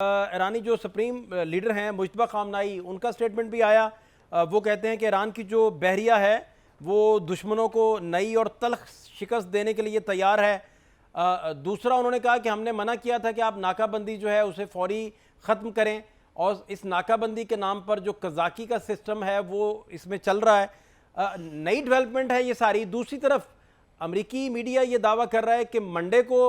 ایرانی جو supreme leader ہیں مجتبیٰ خامنائی، ان کا سٹیٹمنٹ بھی آیا. وہ کہتے ہیں کہ ایران کی جو بحریہ ہے وہ دشمنوں کو نئی اور تلخ شکست دینے کے لیے تیار ہے. دوسرا انہوں نے کہا کہ ہم نے منع کیا تھا کہ آپ ناکہ بندی جو ہے اسے فوری ختم کریں، اور اس ناکہ بندی کے نام پر جو قذاقی کا سسٹم ہے وہ اس میں چل رہا ہے. نئی ڈیولپمنٹ ہے یہ ساری. دوسری طرف امریکی میڈیا یہ دعویٰ کر رہا ہے کہ منڈے کو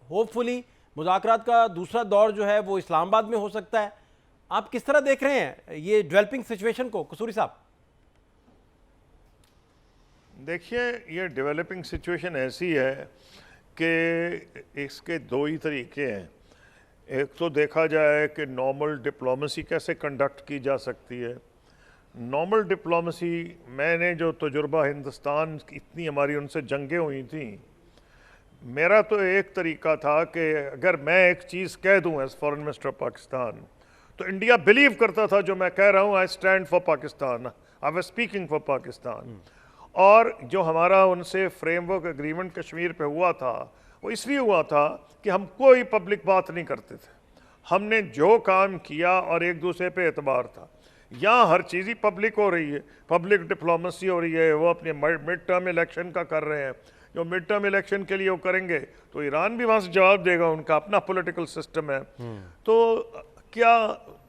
ہوپ فلی مذاکرات کا دوسرا دور جو ہے وہ اسلام آباد میں ہو سکتا ہے. آپ کس طرح دیکھ رہے ہیں یہ ڈیولپنگ سچویشن کو قصوری صاحب؟ دیکھیے، یہ ڈیولپنگ سچویشن ایسی ہے کہ اس کے دو ہی طریقے ہیں. ایک تو دیکھا جائے کہ نارمل ڈپلومیسی کیسے کنڈکٹ کی جا سکتی ہے. نارمل ڈپلومیسی، میں نے جو تجربہ ہندوستان، اتنی ہماری ان سے جنگیں ہوئی تھیں، میرا تو ایک طریقہ تھا کہ اگر میں ایک چیز کہہ دوں as foreign minister of Pakistan, تو انڈیا بلیو کرتا تھا جو میں کہہ رہا ہوں، I stand for Pakistan, I was speaking for Pakistan. اور جو ہمارا ان سے فریم ورک اگریمنٹ کشمیر پہ ہوا تھا، وہ اس لیے ہوا تھا کہ ہم کوئی پبلک بات نہیں کرتے تھے. ہم نے جو کام کیا اور ایک دوسرے پہ اعتبار تھا. یہاں ہر چیز ہی پبلک ہو رہی ہے، پبلک ڈپلومیسی ہو رہی ہے. وہ اپنے مڈ ٹرم الیکشن کا کر رہے ہیں. جو مڈ ٹرم الیکشن کے لیے وہ کریں گے تو ایران بھی وہاں سے جواب دے گا، ان کا اپنا پولیٹیکل سسٹم ہے. تو کیا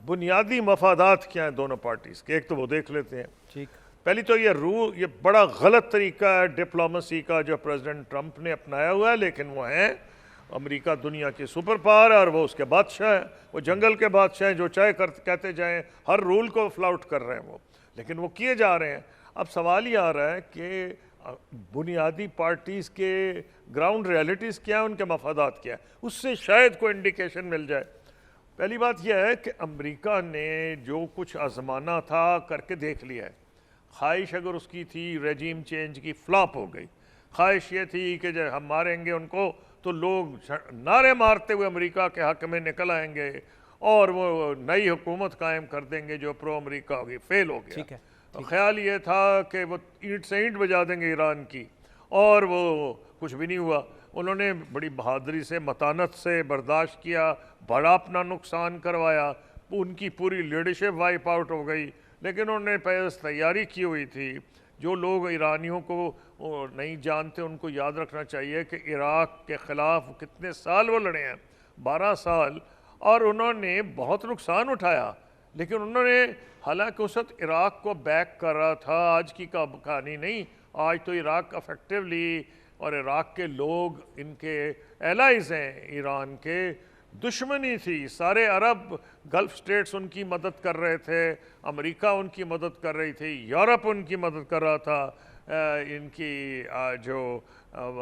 بنیادی مفادات کیا ہیں دونوں پارٹیز کے، ایک تو وہ دیکھ لیتے ہیں. پہلی تو یہ بڑا غلط طریقہ ہے ڈپلومیسی کا جو پریزیڈنٹ ٹرمپ نے اپنایا ہوا ہے، لیکن وہ ہیں امریکہ دنیا کی سپر پاور ہے اور وہ اس کے بادشاہ ہیں. وہ جنگل کے بادشاہ ہیں، جو چاہے کہتے جائیں، ہر رول کو فلاؤٹ کر رہے ہیں وہ، لیکن وہ کیے جا رہے ہیں. اب سوال یہ آ رہا ہے کہ بنیادی پارٹیز کے گراؤنڈ ریالٹیز کیا ہیں، ان کے مفادات کیا ہیں، اس سے شاید کوئی انڈیکیشن مل جائے. پہلی بات یہ ہے کہ امریکہ نے جو کچھ آزمانا تھا کر کے دیکھ لیا ہے. خواہش اگر اس کی تھی ریجیم چینج کی، فلاپ ہو گئی. خواہش یہ تھی کہ جب ہم ماریں گے ان کو تو لوگ نعرے مارتے ہوئے امریکہ کے حق میں نکل آئیں گے اور وہ نئی حکومت قائم کر دیں گے جو پرو امریکہ ہوگی. فیل ہو گیا. خیال یہ تھا کہ وہ اینٹ سے اینٹ بجا دیں گے ایران کی، اور وہ کچھ بھی نہیں ہوا. انہوں نے بڑی بہادری سے، متانت سے برداشت کیا، بڑا اپنا نقصان کروایا. ان کی پوری لیڈرشپ وائپ آؤٹ ہو گئی. لیکن انہوں نے پہلے تیاری کی ہوئی تھی. جو لوگ ایرانیوں کو نہیں جانتے ان کو یاد رکھنا چاہیے کہ عراق کے خلاف کتنے سال وہ لڑے ہیں، 12 سال، اور انہوں نے بہت نقصان اٹھایا. لیکن انہوں نے، حالانکہ اس وقت عراق کو بیک کر رہا تھا، آج کی کہانی نہیں. آج تو عراق افیکٹولی، اور عراق کے لوگ ان کے ایلائز ہیں، ایران کے دشمنی تھی. سارے عرب گلف سٹیٹس ان کی مدد کر رہے تھے، امریکہ ان کی مدد کر رہی تھی، یورپ ان کی مدد کر رہا تھا. ان کی جو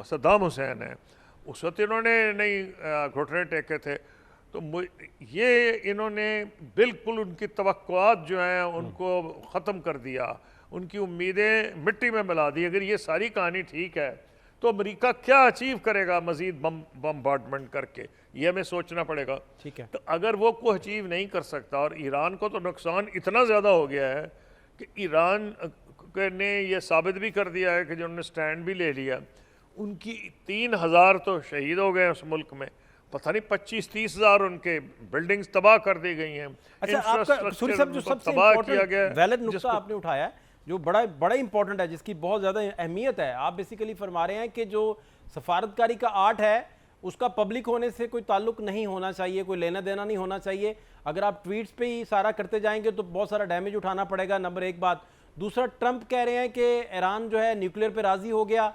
صدام حسین ہیں، اس وقت انہوں نے نہیں گھٹنے ٹیکے تھے. تو یہ انہوں نے بالکل ان کی توقعات جو ہیں ان کو ختم کر دیا، ان کی امیدیں مٹی میں ملا دی. اگر یہ ساری کہانی ٹھیک ہے تو امریکہ کیا اچیو کرے گا مزید بمبارڈمنٹ کر کے، یہ ہمیں سوچنا پڑے گا. تو اگر وہ کوئی اچیو نہیں کر سکتا، اور ایران کو تو نقصان اتنا زیادہ ہو گیا ہے کہ ایران نے یہ ثابت بھی کر دیا ہے کہ جو انہوں نے سٹینڈ بھی لے لیا. ان کی 3000 تو شہید ہو گئے اس ملک میں، پتہ نہیں 25-30 ہزار ان کے بلڈنگز تباہ کر دی گئی ہیں. اچھا، آپ کا سوری صاحب جو سب سے امپورٹنٹ ویلڈ نقطہ آپ نے اٹھایا ہے جو بڑا امپورٹنٹ ہے، جس کی بہت زیادہ اہمیت ہے، آپ بیسیکلی فرما رہے ہیں کہ جو سفارتکاری کا آرٹ ہے اس کا پبلک ہونے سے کوئی تعلق نہیں ہونا چاہیے، کوئی لینا دینا نہیں ہونا چاہیے. اگر آپ ٹویٹس پہ ہی سارا کرتے جائیں گے تو بہت سارا ڈیمیج اٹھانا پڑے گا. نمبر ایک بات. دوسرا، ٹرمپ کہہ رہے ہیں کہ ایران جو ہے نیوکلیر پہ راضی ہو گیا،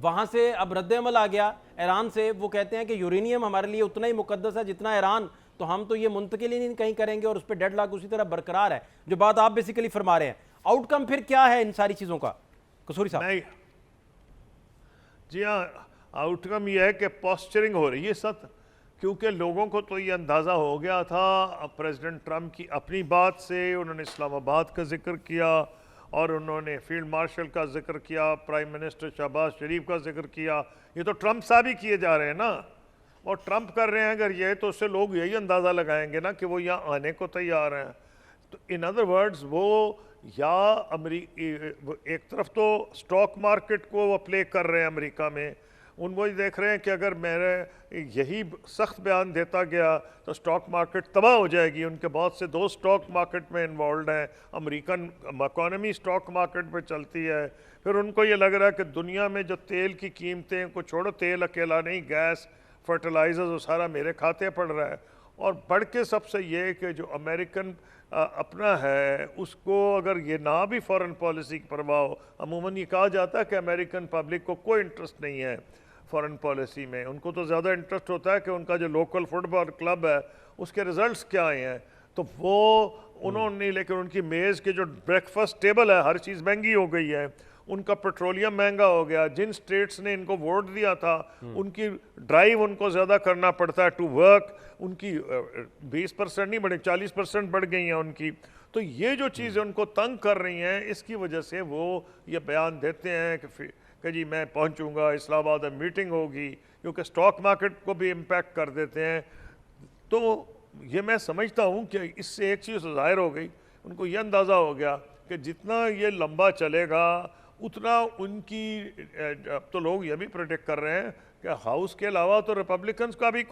وہاں سے اب رد عمل آ گیا ایران سے. وہ کہتے ہیں کہ یورینیم ہمارے لیے اتنا ہی مقدس ہے جتنا ایران، تو ہم تو یہ منتقل ہی نہیں کہیں کریں گے، اور اس پہ ڈیڈ لاک اسی طرح برقرار ہے. جو بات آپ بیسیکلی فرما رہے ہیں، آؤٹ کم پھر کیا ہے ان ساری چیزوں کا قصوری صاحب؟ جی ہاں، آؤٹ کم یہ ہے کہ پوسچرنگ ہو رہی ہے سب، کیونکہ لوگوں کو تو یہ اندازہ ہو گیا تھا پریزیڈنٹ ٹرمپ کی اپنی بات سے. انہوں نے اسلام آباد کا ذکر کیا، اور انہوں نے فیلڈ مارشل کا ذکر کیا، پرائم منسٹر شہباز شریف کا ذکر کیا. یہ تو ٹرمپ صاحب ہی کیے جا رہے ہیں نا، اور ٹرمپ کر رہے ہیں اگر یہ، تو اس سے لوگ یہی اندازہ لگائیں گے نا کہ وہ یہاں آنے کو تیار ہیں. تو ان ادر ورڈز وہ یا ایک طرف تو سٹاک مارکیٹ کو وہ پلے کر رہے ہیں امریکہ میں، ان وہی دیکھ رہے ہیں کہ اگر میرے یہی سخت بیان دیتا گیا تو سٹاک مارکیٹ تباہ ہو جائے گی. ان کے بہت سے دوست سٹاک مارکیٹ میں انوالوڈ ہیں, امریکن اکانومی سٹاک مارکیٹ پہ چلتی ہے. پھر ان کو یہ لگ رہا ہے کہ دنیا میں جو تیل کی قیمتیں کو چھوڑو, تیل اکیلا نہیں, گیس, فرٹیلائزرز, وہ سارا میرے کھاتے پڑ رہا ہے. اور بڑھ کے سب سے یہ کہ جو امریکن اپنا ہے اس کو اگر یہ نہ بھی فارن پالیسی کی پرواہ ہو, عموماً یہ کہا جاتا ہے کہ امریکن پبلک کو کوئی انٹرسٹ نہیں ہے فارن پالیسی میں, ان کو تو زیادہ انٹرسٹ ہوتا ہے کہ ان کا جو لوکل فٹ بال کلب ہے اس کے ریزلٹس کیا آئے ہیں. تو وہ انہوں نے, لیکن ان کی میز کے جو بریک فاسٹ ٹیبل ہے ہر چیز مہنگی ہو گئی ہے, ان کا پیٹرولیم مہنگا ہو گیا. جن سٹیٹس نے ان کو ووٹ دیا تھا ان کی ڈرائیو ان کو زیادہ کرنا پڑتا ہے ٹو ورک, ان کی 20% نہیں بڑھے, 40% بڑھ گئی ہیں ان کی. تو یہ جو چیزیں ان کو تنگ کر رہی ہیں, اس کی وجہ سے وہ یہ بیان دیتے ہیں کہ جی میں پہنچوں گا اسلام آباد میں میٹنگ ہوگی, کیونکہ سٹاک مارکیٹ کو بھی امپیکٹ کر دیتے ہیں. تو یہ میں سمجھتا ہوں کہ اس سے ایک چیز ظاہر ہو گئی, ان کو یہ اندازہ ہو گیا کہ جتنا یہ لمبا چلے گا اتنا ان کی, اب تو لوگ یہ بھی پریڈکٹ کر رہے ہیں کہ ہاؤس کے علاوہ تو ریپبلکنز کا بھی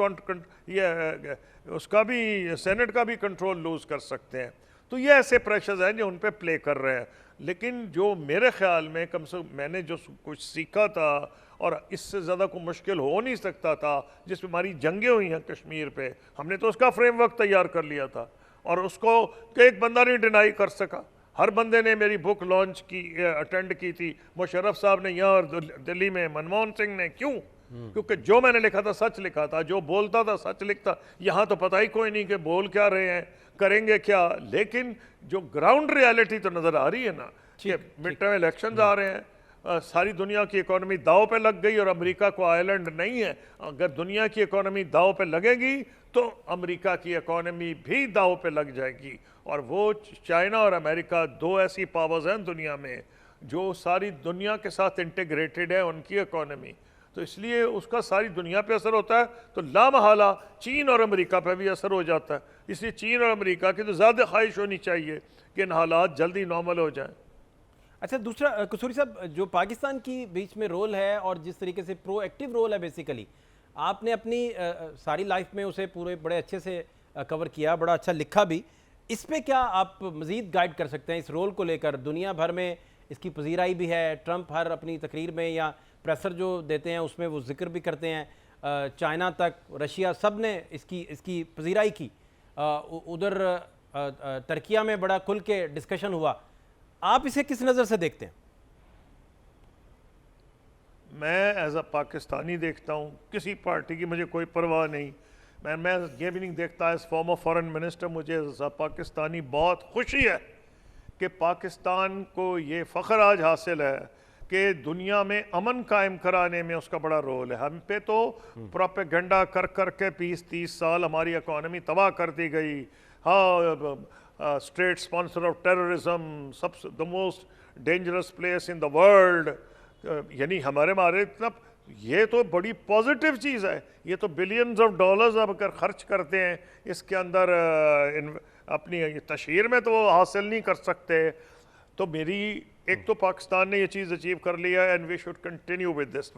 اس کا بھی سینٹ کا بھی کنٹرول لوز کر سکتے ہیں. تو یہ ایسے پریشرز ہیں جو ان پہ پلے کر رہے ہیں. لیکن جو میرے خیال میں کم سے کم میں نے جو کچھ سیکھا تھا, اور اس سے زیادہ کوئی مشکل ہو نہیں سکتا تھا, جس پہ ہماری جنگیں ہوئی ہیں کشمیر پہ, ہم نے تو اس کا فریم ورک تیار کر لیا تھا, اور اس کو ایک بندہ نہیں ڈینائی کر سکا. ہر بندے نے میری بک لانچ کی, اٹینڈ کی تھی. مشرف صاحب نے یہاں دلی میں, منموہن سنگھ نے. کیوں؟ کیونکہ جو میں نے لکھا تھا سچ لکھا تھا, جو بولتا تھا سچ لکھتا. یہاں تو پتہ ہی کوئی نہیں کہ بول کیا رہے ہیں, کریں گے کیا. لیکن جو گراؤنڈ ریالٹی تو نظر آ رہی ہے نا, کہ مڈ ٹرم الیکشنز آ رہے ہیں, ساری دنیا کی اکانومی داؤ پہ لگ گئی, اور امریکہ کو آئرلینڈ نہیں ہے. اگر دنیا کی اکانومی داؤ پہ لگے گی تو امریکہ کی اکانومی بھی داؤ پہ لگ جائے گی. اور وہ چائنا اور امریکہ دو ایسی پاورز ہیں دنیا میں جو ساری دنیا کے ساتھ انٹیگریٹڈ ہے ان کی اکانومی. تو اس لیے اس کا ساری دنیا پہ اثر ہوتا ہے, تو لامحالہ چین اور امریکہ پہ بھی اثر ہو جاتا ہے. اس لیے چین اور امریکہ کی تو زیادہ خواہش ہونی چاہیے کہ ان حالات جلدی نارمل ہو جائیں. اچھا, دوسرا قصوری صاحب, جو پاکستان کی بیچ میں رول ہے اور جس طریقے سے پرو ایکٹیو رول ہے, بیسیکلی آپ نے اپنی ساری لائف میں اسے پورے بڑے اچھے سے کور کیا, بڑا اچھا لکھا بھی. اس پہ کیا آپ مزید گائیڈ کر سکتے ہیں اس رول کو لے کر؟ دنیا بھر میں اس کی پذیرائی بھی ہے, ٹرمپ ہر اپنی تقریر میں یا پریسر جو دیتے ہیں اس میں وہ ذکر بھی کرتے ہیں, چائنا تک, رشیا, سب نے اس کی پذیرائی کی. ادھر ترکیہ میں بڑا کھل کے ڈسکشن ہوا. آپ اسے کس نظر سے دیکھتے ہیں؟ میں ایز اے پاکستانی دیکھتا ہوں, کسی پارٹی کی مجھے کوئی پرواہ نہیں. میں یہ بھی نہیں دیکھتا ایز فارمر فارن منسٹر, مجھے ایز اے پاکستانی بہت خوشی ہے کہ پاکستان کو یہ فخر آج حاصل ہے کہ دنیا میں امن قائم کرانے میں اس کا بڑا رول ہے. ہم پہ تو پروپیگنڈا کر کے 20-30 سال ہماری اکانومی تباہ کر دی گئی. ہاں, state sponsor of terrorism, the most dangerous place in the world. یعنی ہمارے اتنا, یہ تو بڑی پازیٹیو چیز ہے. یہ تو بلینز آف ڈالرز اب اگر خرچ کرتے ہیں اس کے اندر اپنی تشہیر میں, تو وہ حاصل نہیں کر سکتے. تو میری ایک تو پاکستان نے یہ چیز اچیو کر لیا, and we should continue with this.